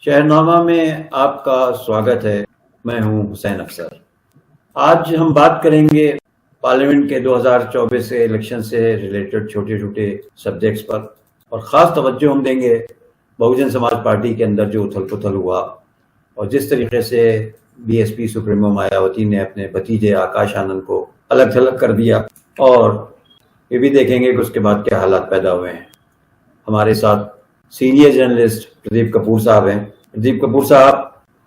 शहरनामा में आपका स्वागत है। मैं हूं हुसैन अफसर। आज हम बात करेंगे पार्लियामेंट के 2024 के इलेक्शन से रिलेटेड छोटे छोटे सब्जेक्ट्स पर, और ख़ास तवज्जो हम देंगे बहुजन समाज पार्टी के अंदर जो उथल पुथल हुआ और जिस तरीके से बीएसपी सुप्रीमो मायावती ने अपने भतीजे आकाश आनंद को अलग थलग कर दिया, और ये भी देखेंगे कि उसके बाद क्या हालात पैदा हुए हैं। हमारे साथ सीनियर जर्नलिस्ट प्रदीप कपूर साहब हैं। प्रदीप कपूर साहब,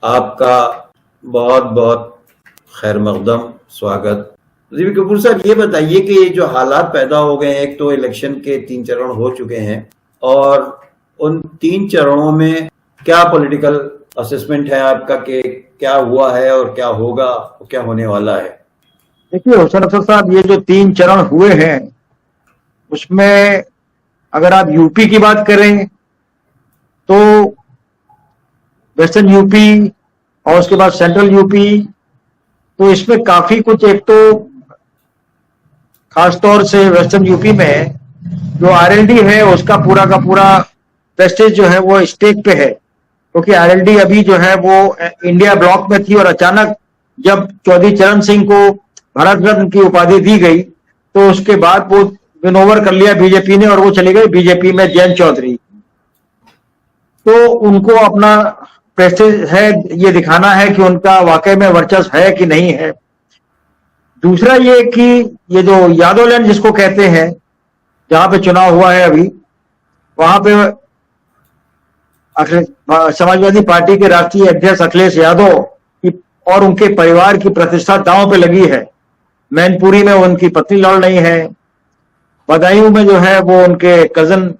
आपका बहुत बहुत खैर मकदम स्वागत। प्रदीप कपूर साहब, ये बताइए कि ये जो हालात पैदा हो गए हैं, एक तो इलेक्शन के 3 चरण हो चुके हैं और उन 3 चरणों में क्या पॉलिटिकल असेसमेंट है आपका कि क्या हुआ है और क्या होगा और क्या होने वाला है? देखिए हुसैन अफसर साहब, ये जो 3 चरण हुए हैं उसमें अगर आप यूपी की बात करें तो वेस्टर्न यूपी और उसके बाद सेंट्रल यूपी, तो इसमें काफी कुछ, एक तो खासतौर से वेस्टर्न यूपी में जो आरएलडी है उसका पूरा का पूरा प्रेस्टेज जो है वो स्टेक पे है, क्योंकि आरएलडी अभी जो है वो इंडिया ब्लॉक में थी और अचानक जब चौधरी चरण सिंह को भारत रत्न की उपाधि दी गई तो उसके बाद वो विन ओवर कर लिया बीजेपी ने और वो चले गए बीजेपी में जयंत चौधरी। तो उनको अपना प्रेस्टेज है, ये दिखाना है कि उनका वाकई में वर्चस्व है कि नहीं है। दूसरा ये कि ये जो यादवलैंड जिसको कहते हैं, जहां पे चुनाव हुआ है अभी, वहां पे समाजवादी पार्टी के राष्ट्रीय अध्यक्ष अखिलेश यादव की और उनके परिवार की प्रतिष्ठा दांव पे लगी है। मैनपुरी में उनकी पत्नी लड़ रही है, बदायूं में जो है वो उनके कजन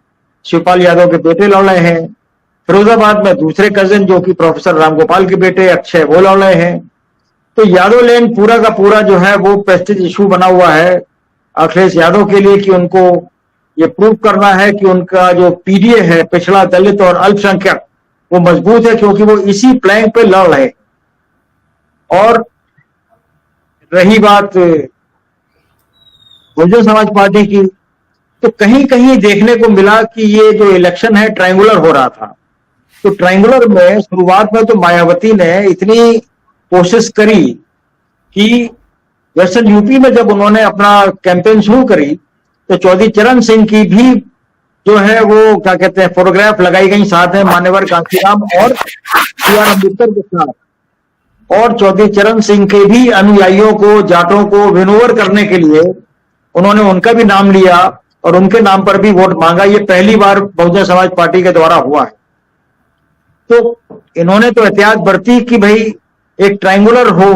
शिवपाल यादव के बेटे लड़ रहे हैं, फिरोजाबाद में दूसरे कजन जो कि प्रोफेसर रामगोपाल के बेटे अक्षय वो लड़ रहे हैं। तो यादव लैंड पूरा का पूरा जो है वो प्रेस्टीज इशू बना हुआ है अखिलेश यादव के लिए कि उनको ये प्रूव करना है कि उनका जो पीडीए है, पिछड़ा दलित और अल्पसंख्यक, वो मजबूत है, क्योंकि वो इसी प्लैंक पे लड़ रहे। और रही बात बहुजन समाज पार्टी की, तो कहीं कहीं देखने को मिला कि ये जो इलेक्शन है ट्रायंगुलर हो रहा था। तो ट्रायंगुलर में शुरुआत में तो मायावती ने इतनी कोशिश करी कि वेस्टर्न यूपी में जब उन्होंने अपना कैंपेन शुरू करी तो चौधरी चरण सिंह की भी जो है वो क्या कहते हैं फोटोग्राफ लगाई गई साथ में मान्यवर कांशीराम और सीआर अम्बेडकर के साथ, और चौधरी चरण सिंह के भी अनुयायियों को, जाटों को विन ओवर करने के लिए उन्होंने उनका भी नाम लिया और उनके नाम पर भी वोट मांगा। ये पहली बार बहुजन समाज पार्टी के द्वारा हुआ है। तो इन्होंने तो एहतियात बरती कि भाई एक ट्रायंगुलर हो,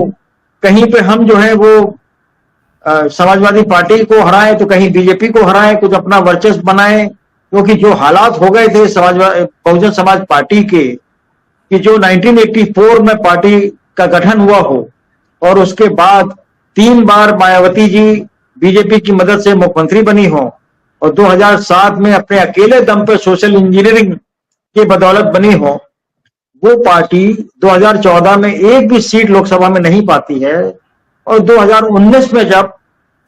कहीं पे हम जो है वो समाजवादी पार्टी को हराएं तो कहीं बीजेपी को हराएं, कुछ अपना वर्चस्व बनाएं, क्योंकि जो हालात हो गए थे बहुजन समाज पार्टी के कि जो 1984 में पार्टी का गठन हुआ हो और उसके बाद 3 बार मायावती जी बीजेपी की मदद से मुख्यमंत्री बनी हो और 2007 में अपने अकेले दम पर सोशल इंजीनियरिंग के बदौलत बनी हो, वो पार्टी 2014 में एक भी सीट लोकसभा में नहीं पाती है। और 2019 में जब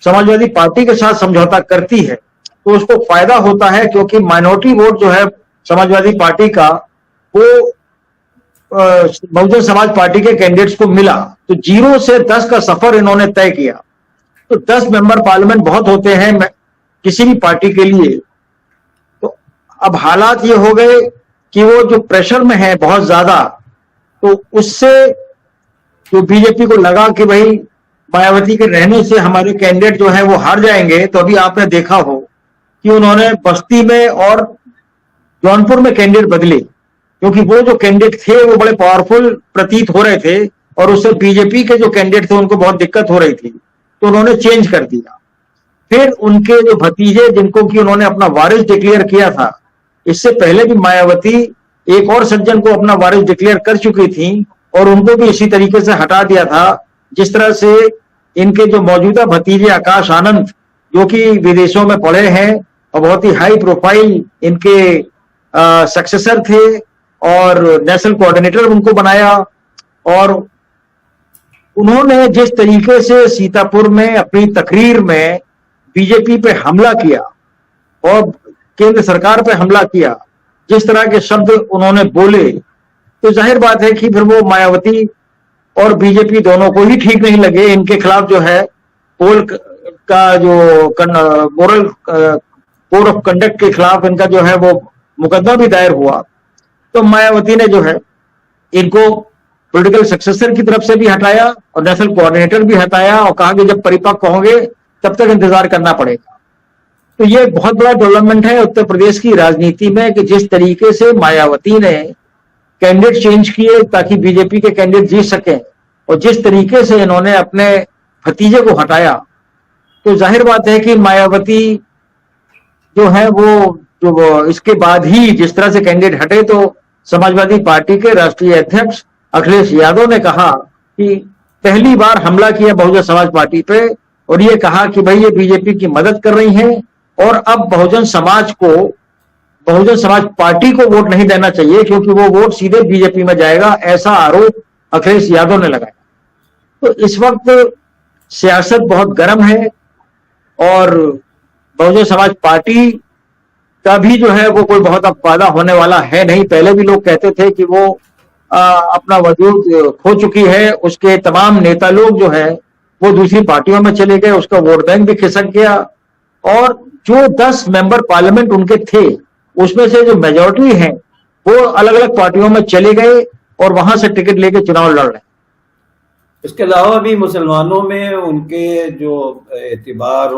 समाजवादी पार्टी के साथ समझौता करती है तो उसको फायदा होता है, क्योंकि माइनॉरिटी वोट जो है समाजवादी पार्टी का वो बहुजन समाज पार्टी के कैंडिडेट्स को मिला। तो 0 से 10 का सफर इन्होंने तय किया। तो 10 मेंबर पार्लियामेंट बहुत होते हैं किसी भी पार्टी के लिए। तो अब हालात ये हो गए कि वो जो प्रेशर में है बहुत ज्यादा, तो उससे जो बीजेपी को लगा कि भाई मायावती के रहने से हमारे कैंडिडेट जो है वो हार जाएंगे, तो अभी आपने देखा हो कि उन्होंने बस्ती में और जौनपुर में कैंडिडेट बदले, क्योंकि वो जो कैंडिडेट थे वो बड़े पावरफुल प्रतीत हो रहे थे और उससे बीजेपी के जो कैंडिडेट थे उनको बहुत दिक्कत हो रही थी, तो उन्होंने चेंज कर दिया। फिर उनके जो भतीजे जिनको कि उन्होंने अपना वारिस डिक्लेयर किया था, इससे पहले भी मायावती एक और सज्जन को अपना वारिस डिक्लेयर कर चुकी थी और उनको भी इसी तरीके से हटा दिया था, जिस तरह से इनके जो मौजूदा भतीजे आकाश आनंद जो कि विदेशों में पढ़े हैं और बहुत ही हाई प्रोफाइल इनके सक्सेसर थे और नेशनल कोऑर्डिनेटर उनको बनाया। और उन्होंने जिस तरीके से सीतापुर में अपनी तकरीर में बीजेपी पे हमला किया और केंद्र सरकार पे हमला किया, जिस तरह के शब्द उन्होंने बोले, तो जाहिर बात है कि फिर वो मायावती और बीजेपी दोनों को ही ठीक नहीं लगे, इनके खिलाफ जो है पोल का जो मोरल कोड ऑफ कंडक्ट के खिलाफ इनका जो है वो मुकदमा भी दायर हुआ। तो मायावती ने जो है इनको पॉलिटिकल सक्सेसर की तरफ से भी हटाया और नेशनल कोऑर्डिनेटर भी हटाया और कहा कि जब परिपक्व होंगे तब तक इंतजार करना पड़ेगा। तो ये बहुत बड़ा डेवलपमेंट है उत्तर प्रदेश की राजनीति में कि जिस तरीके से मायावती ने कैंडिडेट चेंज किए ताकि बीजेपी के कैंडिडेट जीत सकें और जिस तरीके से इन्होंने अपने भतीजे को हटाया, तो जाहिर बात है कि मायावती जो है वो इसके बाद ही जिस तरह से कैंडिडेट हटे, तो समाजवादी पार्टी के राष्ट्रीय अध्यक्ष अखिलेश यादव ने कहा कि पहली बार हमला किया बहुजन समाज पार्टी पे और ये कहा कि भाई ये बीजेपी की मदद कर रही हैं और अब बहुजन समाज पार्टी को वोट नहीं देना चाहिए क्योंकि वो वोट सीधे बीजेपी में जाएगा, ऐसा आरोप अखिलेश यादव ने लगाया। तो इस वक्त सियासत बहुत गर्म है और बहुजन समाज पार्टी का भी जो है वो कोई बहुत अब वादा होने वाला है नहीं। पहले भी लोग कहते थे कि वो अपना वजूद खो चुकी है, उसके तमाम नेता लोग जो है वो दूसरी पार्टियों में चले गए, उसका वोट बैंक भी खिसक गया और जो 10 मेंबर पार्लियामेंट उनके थे उसमें से जो मेजोरिटी है वो अलग अलग पार्टियों में चले गए और वहां से टिकट लेके चुनाव लड़ रहे। इसके अलावा भी मुसलमानों में उनके जो एतमाद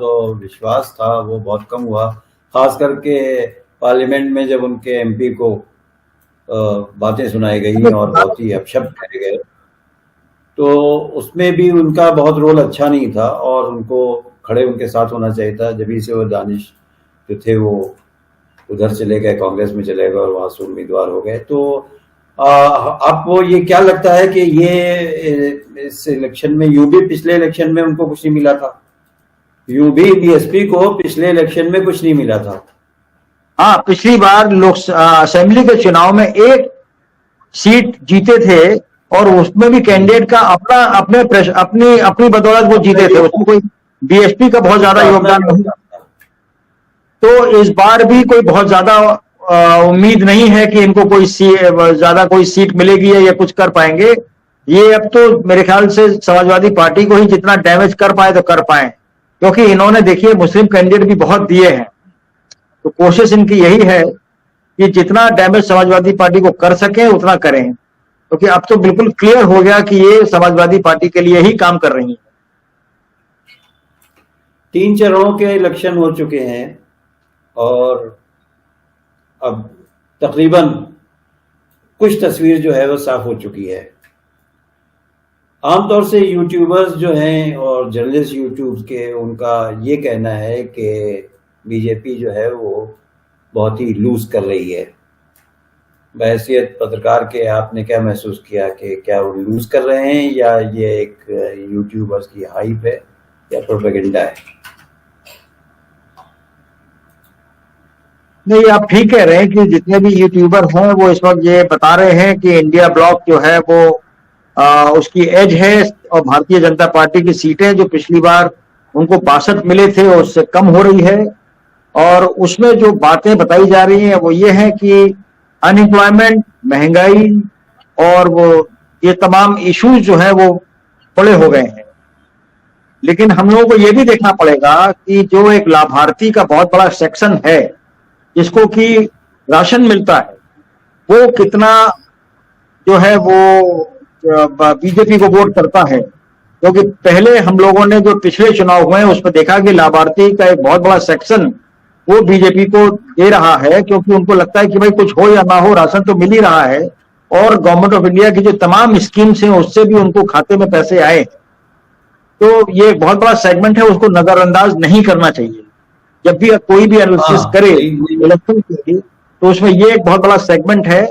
और विश्वास था वो बहुत कम हुआ, खास करके पार्लियामेंट में जब उनके एमपी को बातें सुनाई गई और बहुत ही अपशब्द कहे गए, तो उसमें भी उनका बहुत रोल अच्छा नहीं था और उनको खड़े उनके साथ होना चाहिए था। जब से वो दानिश जो थे वो उधर चले गए, कांग्रेस में चले गए और वहां से उम्मीदवार हो गए। तो आपको ये क्या लगता है कि ये इस इलेक्शन में पिछले इलेक्शन में उनको कुछ नहीं मिला था? बीएसपी को पिछले इलेक्शन में कुछ नहीं मिला था। हाँ, पिछली बार असेंबली के चुनाव में एक सीट जीते थे और उसमें भी कैंडिडेट का अपनी बदौलत वो जीते थे, उसमें कोई बीएसपी का बहुत ज्यादा योगदान नहीं। तो इस बार भी कोई बहुत ज्यादा उम्मीद नहीं है कि इनको कोई ज्यादा कोई सीट मिलेगी या ये कुछ कर पाएंगे। ये अब तो मेरे ख्याल से समाजवादी पार्टी को ही जितना डैमेज कर पाए तो कर पाए, क्योंकि इन्होंने देखिए मुस्लिम कैंडिडेट भी बहुत दिए हैं। तो कोशिश इनकी यही है कि जितना डैमेज समाजवादी पार्टी को कर सके उतना करें, क्योंकि अब तो बिल्कुल क्लियर हो गया कि ये समाजवादी पार्टी के लिए ही काम कर रही है। 3 चरणों के इलेक्शन हो चुके हैं और अब तकरीबन कुछ तस्वीर जो है वो साफ हो चुकी है। आमतौर से यूट्यूबर्स जो हैं और जर्नलिस्ट यूट्यूब के, उनका ये कहना है कि बीजेपी जो है वो बहुत ही लूज कर रही है। बहैसियत पत्रकार के आपने क्या महसूस किया कि क्या वो लूज कर रहे हैं या ये एक यूट्यूबर्स की हाइप है या प्रोपेगेंडा है? नहीं, आप ठीक कह रहे हैं कि जितने भी यूट्यूबर हैं वो इस वक्त ये बता रहे हैं कि इंडिया ब्लॉक जो है वो उसकी एज है और भारतीय जनता पार्टी की सीटें जो पिछली बार उनको 62 मिले थे उससे कम हो रही है। और उसमें जो बातें बताई जा रही हैं वो ये है कि अनएम्प्लॉयमेंट, महंगाई और वो ये तमाम इश्यूज जो है वो बड़े हो गए हैं। लेकिन हम लोगों को ये भी देखना पड़ेगा कि जो एक लाभार्थी का बहुत बड़ा सेक्शन है जिसको कि राशन मिलता है, वो कितना जो है वो बीजेपी को वोट करता है। क्योंकि पहले हम लोगों ने जो पिछले चुनाव हुए हैं उसमें देखा कि लाभार्थी का एक बहुत बड़ा सेक्शन वो बीजेपी को दे रहा है, क्योंकि उनको लगता है कि भाई कुछ हो या ना हो राशन तो मिल ही रहा है और गवर्नमेंट ऑफ इंडिया की जो तमाम स्कीम्स हैं उससे भी उनको खाते में पैसे आए। तो ये एक बहुत बड़ा सेगमेंट है, उसको नजरअंदाज नहीं करना चाहिए। जब भी कोई भी एनालिसिस करे इलेक्शन की तो उसमें ये एक बहुत बड़ा सेगमेंट है,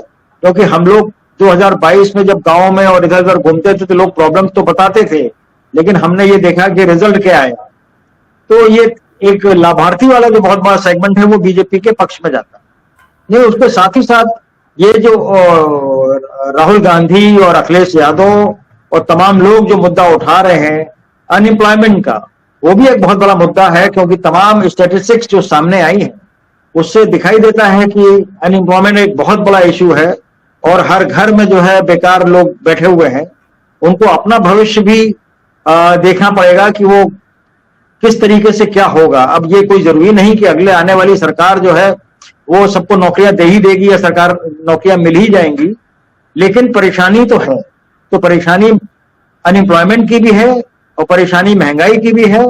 क्योंकि हम लोग 2022 में जब गांव में और इधर उधर घूमते थे तो लोग प्रॉब्लम्स तो बताते थे, लेकिन हमने ये देखा कि रिजल्ट क्या आया। तो ये एक लाभार्थी वाला जो बहुत बड़ा सेगमेंट है वो बीजेपी के पक्ष में जाता है। नहीं, उसके साथ ही साथ ये जो राहुल गांधी और अखिलेश यादव और तमाम लोग जो मुद्दा उठा रहे हैं अनएम्प्लॉयमेंट का, वो भी एक बहुत बड़ा मुद्दा है, क्योंकि तमाम स्टैटिस्टिक्स जो सामने आई है उससे दिखाई देता है कि अनएम्प्लॉयमेंट एक बहुत बड़ा इशू है और हर घर में जो है बेकार लोग बैठे हुए हैं, उनको अपना भविष्य भी देखना पड़ेगा कि वो किस तरीके से क्या होगा। अब ये कोई जरूरी नहीं कि अगले आने वाली सरकार जो है वो सबको नौकरियां दे ही देगी या सरकार नौकरियां मिल ही जाएंगी, लेकिन परेशानी तो है। तो परेशानी अनएम्प्लॉयमेंट की भी है और परेशानी महंगाई की भी है।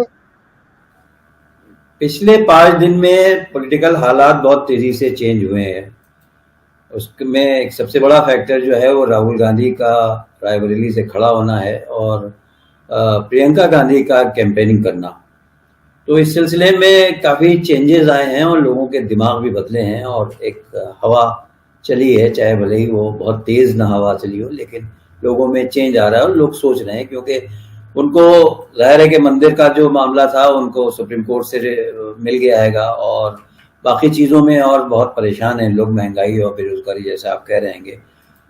पिछले 5 दिन में पॉलिटिकल हालात बहुत तेजी से चेंज हुए हैं। उसमें एक सबसे बड़ा फैक्टर जो है वो राहुल गांधी का रायबरेली से खड़ा होना है और प्रियंका गांधी का कैंपेनिंग करना। तो इस सिलसिले में काफ़ी चेंजेस आए हैं और लोगों के दिमाग भी बदले हैं और एक हवा चली है, चाहे भले ही वो बहुत तेज़ ना हवा चली हो, लेकिन लोगों में चेंज आ रहा है और लोग सोच रहे हैं, क्योंकि उनको ज़ाहिर है कि मंदिर का जो मामला था उनको सुप्रीम कोर्ट से मिल गया हैगा और बाकी चीज़ों में और बहुत परेशान हैं लोग, महंगाई और बेरोजगारी जैसे आप कह रहे हैं।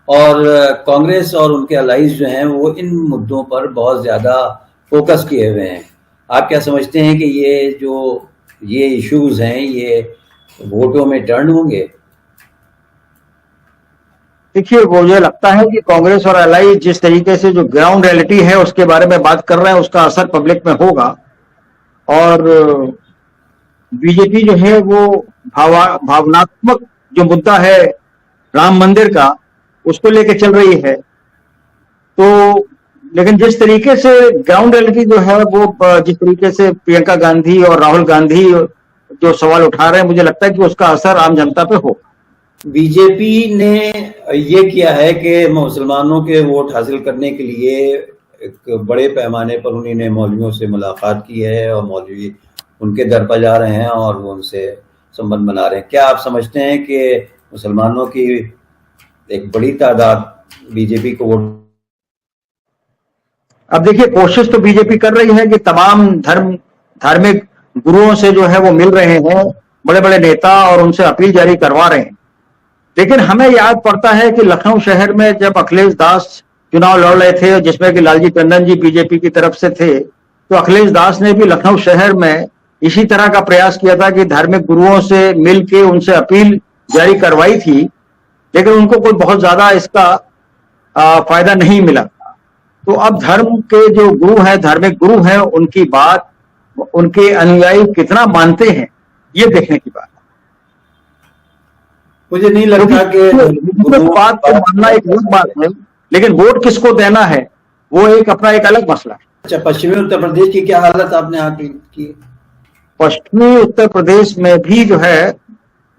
और कांग्रेस और उनके अलाइज जो हैं वो इन मुद्दों पर बहुत ज़्यादा फोकस किए हुए हैं। आप क्या समझते हैं कि ये इश्यूज हैं ये वोटों में टर्न होंगे? देखिए, मुझे लगता है कि कांग्रेस और अलाइज जिस तरीके से जो ग्राउंड रियलिटी है उसके बारे में बात कर रहे हैं, उसका असर पब्लिक में होगा। और बीजेपी जो है वो भावनात्मक जो मुद्दा है राम मंदिर का, उसको लेके चल रही है। तो लेकिन जिस तरीके से ग्राउंड रियलिटी जो है वो जिस तरीके से प्रियंका गांधी और राहुल गांधी जो सवाल उठा रहे हैं, मुझे लगता है कि उसका असर आम जनता पे होगा। बीजेपी ने ये किया है कि मुसलमानों के वोट हासिल करने के लिए एक बड़े पैमाने पर उन्होंने मौलवियों से मुलाकात की है और मौलवी उनके दर पर जा रहे हैं और वो उनसे संबंध बना रहे हैं। क्या आप समझते हैं कि मुसलमानों की एक बड़ी तादाद बीजेपी को वोट? अब देखिए, कोशिश तो बीजेपी कर रही है कि तमाम धार्मिक गुरुओं से जो है वो मिल रहे हैं, बड़े बड़े नेता, और उनसे अपील जारी करवा रहे हैं। लेकिन हमें याद पड़ता है कि लखनऊ शहर में जब अखिलेश दास चुनाव लड़ रहे थे, जिसमें कि लालजी टंडन जी बीजेपी की तरफ से थे, तो अखिलेश दास ने भी लखनऊ शहर में इसी तरह का प्रयास किया था कि धार्मिक गुरुओं से मिलके उनसे अपील जारी करवाई थी, लेकिन उनको कोई बहुत ज्यादा इसका फायदा नहीं मिला। तो अब धर्म के जो गुरु हैं, धार्मिक गुरु हैं, उनकी बात उनके अनुयायी कितना मानते हैं, ये देखने की बात है। मुझे नहीं लगता कि बात को मानना एक अलग बात है, लेकिन वोट किसको देना है वो एक अपना एक अलग मसला है। अच्छा, पश्चिमी उत्तर प्रदेश की क्या हालत आपने आकलन की? पश्चिमी उत्तर प्रदेश में भी जो है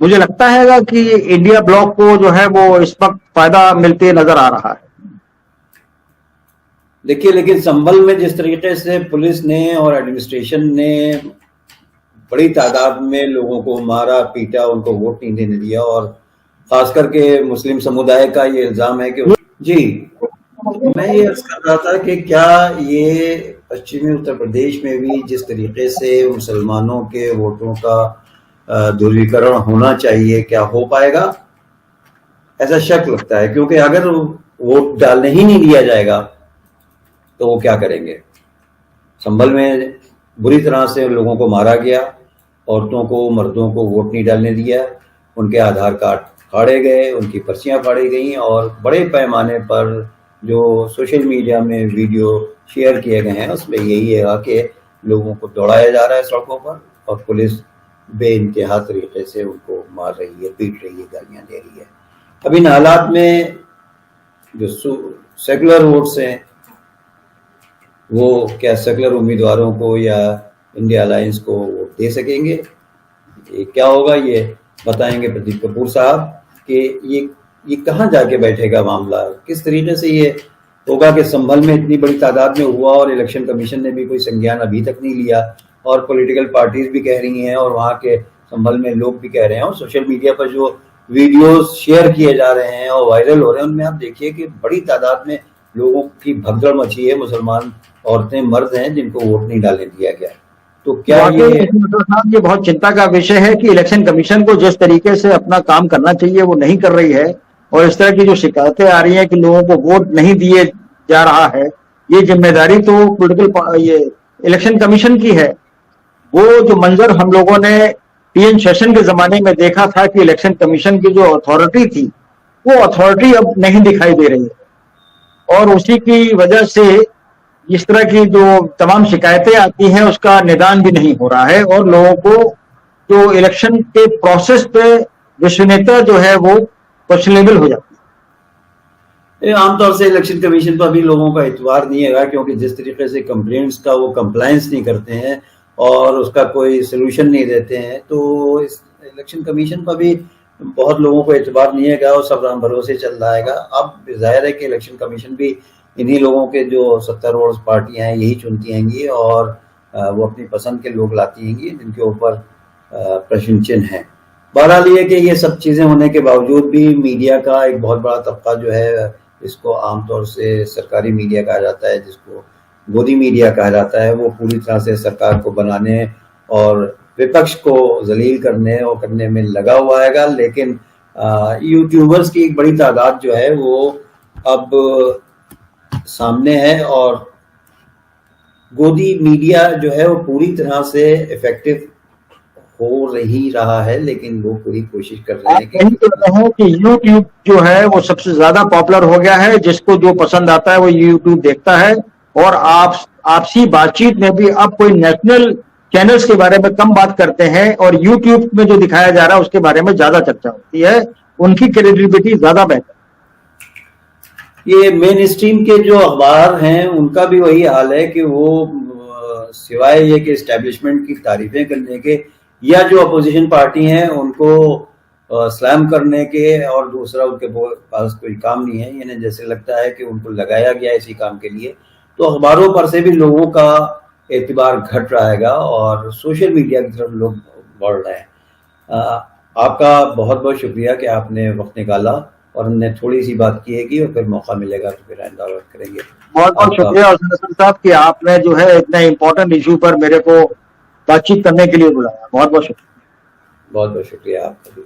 मुझे लगता है कि इंडिया ब्लॉक को जो है वो इस वक्त फायदा मिलते नजर आ रहा है। देखिए, लेकिन संभल में जिस तरीके से पुलिस ने और एडमिनिस्ट्रेशन ने बड़ी तादाद में लोगों को मारा पीटा, उनको वोट नहीं देने दिया, और खास करके मुस्लिम समुदाय का ये इल्जाम है कि जी मैं ये अर्ज कर रहा था कि क्या ये पश्चिमी उत्तर प्रदेश में भी जिस तरीके से मुसलमानों के वोटों का ध्रुवीकरण होना चाहिए, क्या हो पाएगा? ऐसा शक लगता है, क्योंकि अगर वोट डालने ही नहीं दिया जाएगा तो वो क्या करेंगे? संभल में बुरी तरह से लोगों को मारा गया, औरतों को मर्दों को वोट नहीं डालने दिया, उनके आधार कार्ड फाड़े गए, उनकी पर्चियां फाड़ी गई, और बड़े पैमाने पर जो सोशल मीडिया में वीडियो शेयर किए गए हैं उसमें यही है कि लोगों को दौड़ाया जा रहा है सड़कों पर और पुलिस बेइंतहा तरीके से उनको मार रही है, पीट रही है, गालियां दे रही है। अब इन हालात में जो सेकुलर वोट्स हैं वो क्या सेकुलर उम्मीदवारों को या इंडिया अलायंस को वोट दे सकेंगे? ये क्या होगा ये बताएंगे प्रदीप कपूर साहब कि ये कहाँ जाके बैठेगा मामला, किस तरीके से ये होगा कि संभल में इतनी बड़ी तादाद में हुआ और इलेक्शन कमीशन ने भी कोई संज्ञान अभी तक नहीं लिया, और पॉलिटिकल पार्टीज भी कह रही हैं और वहाँ के संभल में लोग भी कह रहे हैं, और सोशल मीडिया पर जो वीडियोस शेयर किए जा रहे हैं और वायरल हो रहे हैं उनमें आप देखिए कि बड़ी तादाद में लोगों की भगदड़ मची है, मुसलमान औरतें मर्द हैं जिनको वोट नहीं डालने दिया गया। तो क्या ये बहुत चिंता का विषय है कि इलेक्शन कमीशन को जिस तरीके से अपना काम करना चाहिए वो नहीं कर रही है, और इस तरह की जो शिकायतें आ रही हैं कि लोगों को वोट नहीं दिए जा रहा है, ये जिम्मेदारी तो पॉलिटिकल ये इलेक्शन कमीशन की है। वो जो मंजर हम लोगों ने टीएन सेशन के जमाने में देखा था कि इलेक्शन कमीशन की जो अथॉरिटी थी वो अथॉरिटी अब नहीं दिखाई दे रही है, और उसी की वजह से इस तरह की जो तमाम शिकायतें आती हैं उसका निदान भी नहीं हो रहा है, और लोगों को जो इलेक्शन के प्रोसेस पे विश्वसनीयता जो है वो क्वेश्चनेबल हो जाती है। आमतौर से इलेक्शन कमीशन पर भी लोगों का एतबार नहीं है, क्योंकि जिस तरीके से कंप्लेंट्स का वो कंप्लायंस नहीं करते हैं और उसका कोई सोल्यूशन नहीं देते हैं, तो इस इलेक्शन कमीशन पर भी बहुत लोगों को एतबार नहीं है और सब राम भरोसे चल रहा है। अब जाहिर है कि इलेक्शन कमीशन भी इन्हीं लोगों के जो सत्तारूढ़ पार्टियां हैं यही चुनती हैंगी, और वो अपनी पसंद के लोग लाती हैंगी जिनके ऊपर प्रश्न चिन्ह है। बहरहाल ये कि ये सब चीज़ें होने के बावजूद भी मीडिया का एक बहुत बड़ा तबका जो है, इसको आमतौर से सरकारी मीडिया कहा जाता है, जिसको गोदी मीडिया कहा जाता है, वो पूरी तरह से सरकार को बनाने और विपक्ष को जलील करने और करने में लगा हुआ है। लेकिन यूट्यूबर्स की एक बड़ी तादाद जो है वो अब सामने है, और गोदी मीडिया जो है वो पूरी तरह से इफेक्टिव हो रही रहा है, लेकिन वो पूरी कोशिश कर रहे हैं कि यूट्यूब जो है वो सबसे ज्यादा पॉपुलर हो गया है, जिसको जो पसंद आता है वो यूट्यूब देखता है, और आपसी बातचीत में भी अब कोई नेशनल चैनल्स के बारे में कम बात करते हैं, और यूट्यूब में जो दिखाया जा रहा है उसके बारे में ज्यादा चर्चा होती है, उनकी क्रेडिबिलिटी ज्यादा बेहतर। ये मेन स्ट्रीम के जो अखबार हैं उनका भी वही हाल है कि वो सिवाय ये कि एस्टेब्लिशमेंट की तारीफें करने के या जो अपोजिशन पार्टी हैं उनको स्लैम करने के, और दूसरा उनके पास कोई काम नहीं है, यानी जैसे लगता है कि उनको लगाया गया इसी काम के लिए, तो अखबारों पर से भी लोगों का एतबार घट रहा है और सोशल मीडिया की तरफ लोग बढ़ रहे हैं। आपका बहुत बहुत शुक्रिया कि आपने वक्त निकाला और हमने थोड़ी सी बात की है कि, और फिर मौका मिलेगा तो फिर आइंदा बात करेंगे। बहुत बहुत शुक्रिया हसन साहब कि आपने जो है इतने इम्पोर्टेंट इशू पर मेरे को बातचीत करने के लिए बुलाया। बहुत बहुत शुक्रिया। बहुत बहुत शुक्रिया आपका भी।